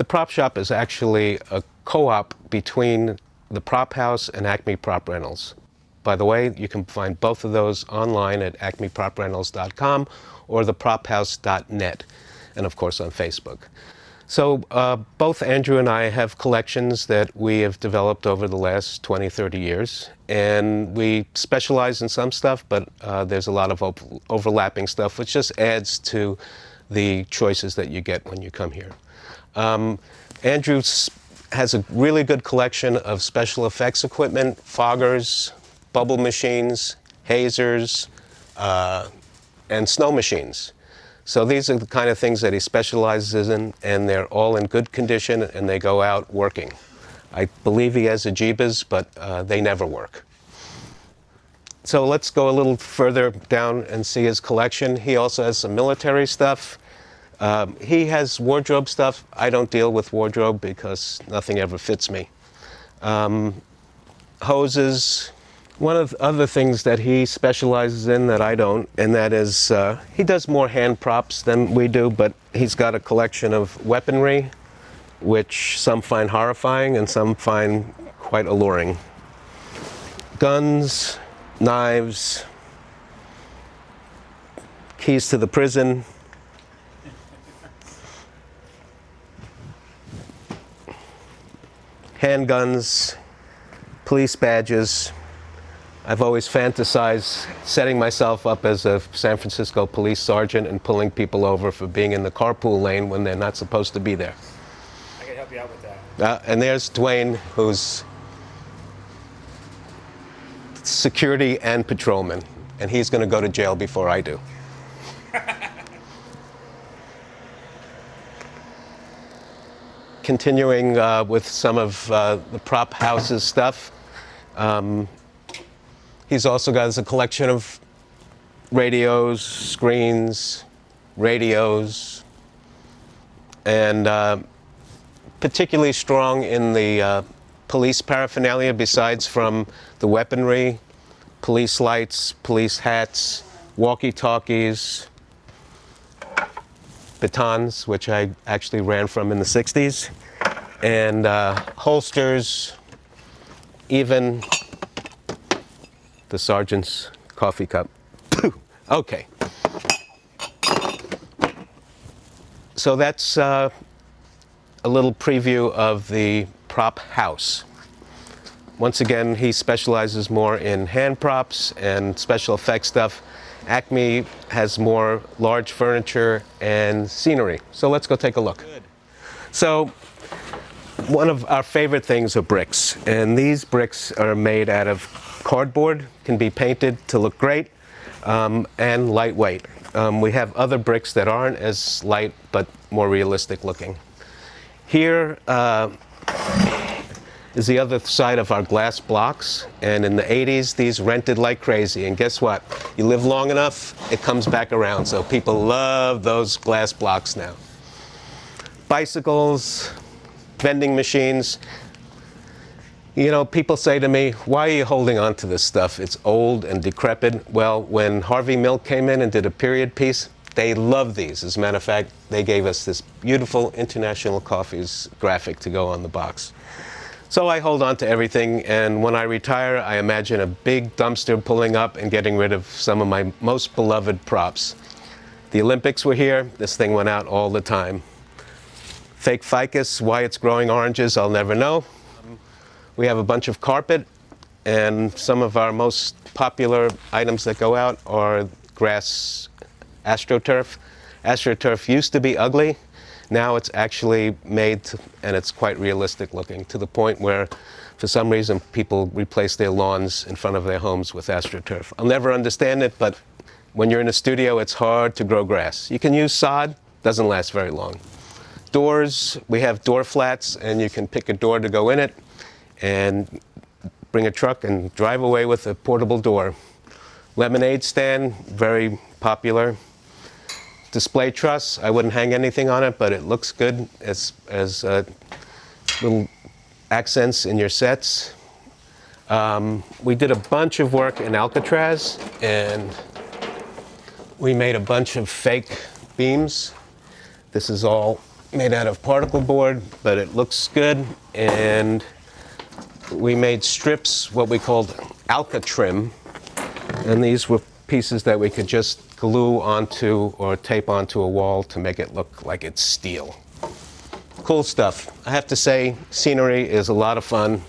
The prop shop is actually a co-op between the Prop House and Acme Prop Rentals. By the way, you can find both of those online at acmeproprentals.com or theprophouse.net, and of course on Facebook. So both Andrew and I have collections that we have developed over the last 20, 30 years. And we specialize in some stuff, but there's a lot of overlapping stuff, which just adds to the choices that you get when you come here. Andrew has a really good collection of special effects equipment, foggers, bubble machines, hazers, and snow machines. So these are the kind of things that he specializes in, and they're all in good condition, and they go out working. I believe he has Ajibas, but they never work. So let's go a little further down and see his collection. He also has some military stuff. He has wardrobe stuff. I don't deal with wardrobe because nothing ever fits me. Hoses. One of the other things that he specializes in that I don't, and that is, he does more hand props than we do, but he's got a collection of weaponry, which some find horrifying and some find quite alluring. Guns, knives, keys to the prison, handguns, police badges. I've always fantasized setting myself up as a San Francisco police sergeant and pulling people over for being in the carpool lane when they're not supposed to be there. I can help you out with that. And there's Dwayne, who's security and patrolman, and he's going to go to jail before I do. Continuing with some of the Prop House's stuff. He's also got a collection of radios, screens, radios, and particularly strong in the police paraphernalia, besides from the weaponry, police lights, police hats, walkie-talkies, batons, which I actually ran from in the 60s, and holsters, even the sergeant's coffee cup. Okay. So that's a little preview of the Prop House. Once again, he specializes more in hand props and special effects stuff. Acme has more large furniture and scenery. So let's go take a look. Good. So one of our favorite things are bricks, and these bricks are made out of cardboard, can be painted to look great, and lightweight. We have other bricks that aren't as light but more realistic looking. Here is the other side of our glass blocks, and in the 80s these rented like crazy, and guess what? You live long enough, it comes back around, so people love those glass blocks now. Bicycles, vending machines. You know, people say to me, why are you holding on to this stuff? It's old and decrepit. Well, when Harvey Milk came in and did a period piece, they loved these. As a matter of fact, they gave us this beautiful International Coffees graphic to go on the box. So I hold on to everything, and when I retire, I imagine a big dumpster pulling up and getting rid of some of my most beloved props. The Olympics were here. This thing went out all the time. Fake ficus, why it's growing oranges, I'll never know. We have a bunch of carpet, and some of our most popular items that go out are grass AstroTurf. AstroTurf used to be ugly. Now it's actually made, and it's quite realistic looking, to the point where, for some reason, people replace their lawns in front of their homes with AstroTurf. I'll never understand it, but when you're in a studio, it's hard to grow grass. You can use sod, doesn't last very long. Doors, we have door flats, and you can pick a door to go in it, and bring a truck and drive away with a portable door. Lemonade stand, very popular. Display truss, I wouldn't hang anything on it, but it looks good as little accents in your sets. We did a bunch of work in Alcatraz, and we made a bunch of fake beams. This is all made out of particle board, but it looks good. And we made strips, what we called Alcatrim, and these were pieces that we could just glue onto or tape onto a wall to make it look like it's steel. Cool stuff. I have to say, scenery is a lot of fun.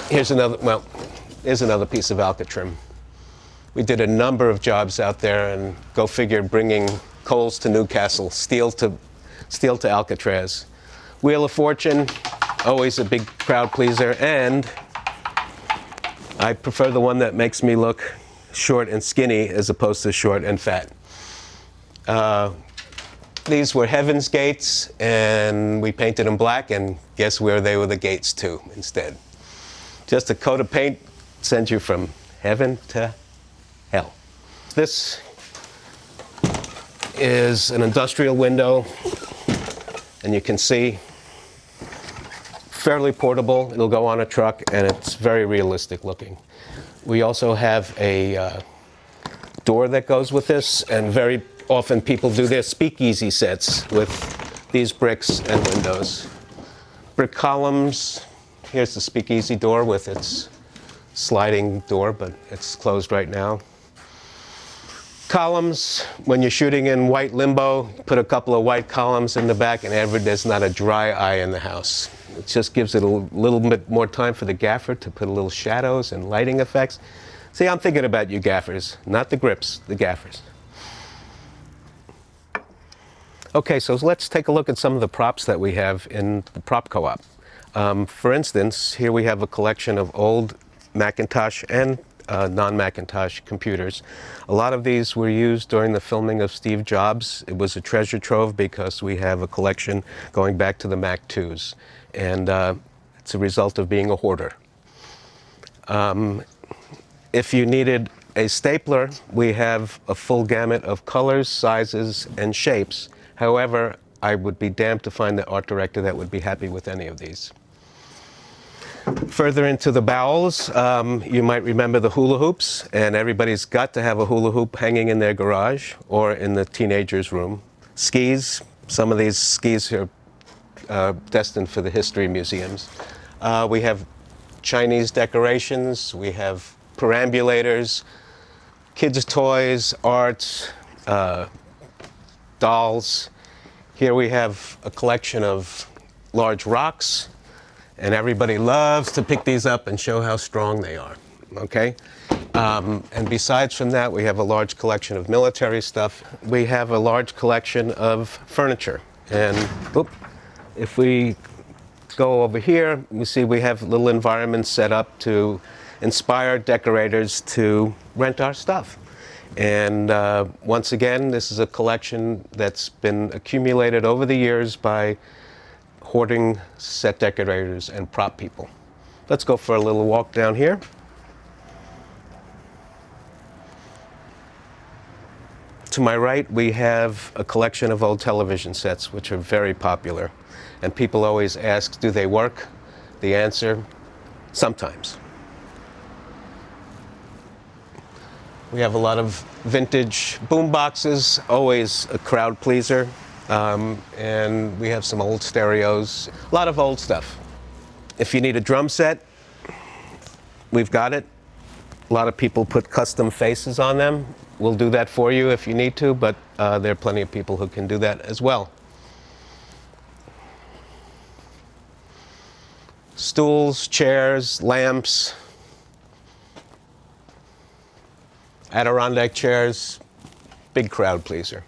Here's another piece of Alcatrim. We did a number of jobs out there, and go figure, bringing coals to Newcastle, steel to Alcatraz. Wheel of Fortune, always a big crowd pleaser, and I prefer the one that makes me look short and skinny as opposed to short and fat. These were Heaven's Gates, and we painted them black, and guess where they were the gates to instead. Just a coat of paint sends you from heaven to hell. This is an industrial window, and you can see fairly portable. It'll go on a truck, and it's very realistic looking. We also have a door that goes with this, and very often people do their speakeasy sets with these bricks and windows. Brick columns. Here's the speakeasy door with its sliding door, but it's closed right now. Columns, when you're shooting in white limbo, put a couple of white columns in the back, and there's not a dry eye in the house. It just gives it a little bit more time for the gaffer to put a little shadows and lighting effects. See, I'm thinking about you gaffers, not the grips, the gaffers. Okay, so let's take a look at some of the props that we have in the prop co-op. For instance, here we have a collection of old Macintosh and non-Macintosh computers. A lot of these were used during the filming of Steve Jobs. It was a treasure trove because we have a collection going back to the Mac 2s. And it's a result of being a hoarder. If you needed a stapler, we have a full gamut of colors, sizes, and shapes. However, I would be damned to find the art director that would be happy with any of these. Further into the bowels, you might remember the hula hoops, and everybody's got to have a hula hoop hanging in their garage or in the teenager's room. Skis, some of these skis are destined for the history museums. We have Chinese decorations, we have perambulators, kids' toys, art, dolls. Here we have a collection of large rocks, and everybody loves to pick these up and show how strong they are, okay? And besides from that, we have a large collection of military stuff. We have a large collection of furniture. And if we go over here, you see we have little environments set up to inspire decorators to rent our stuff. And once again, this is a collection that's been accumulated over the years by hoarding set decorators and prop people. Let's go for a little walk down here. To my right, we have a collection of old television sets, which are very popular. And people always ask, do they work? The answer, sometimes. We have a lot of vintage boom boxes, always a crowd pleaser. And we have some old stereos, a lot of old stuff. If you need a drum set, we've got it. A lot of people put custom faces on them. We'll do that for you if you need to, but there are plenty of people who can do that as well. Stools, chairs, lamps, Adirondack chairs, big crowd pleaser.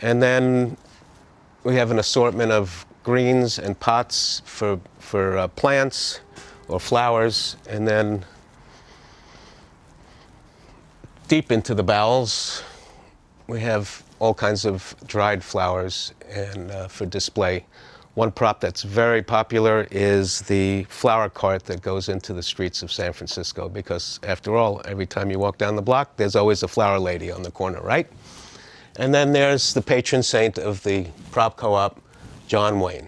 And then we have an assortment of greens and pots for plants or flowers. And then deep into the bowels, we have all kinds of dried flowers and for display. One prop that's very popular is the flower cart that goes into the streets of San Francisco, because after all, every time you walk down the block, there's always a flower lady on the corner, right? And then there's the patron saint of the prop co-op, John Wayne.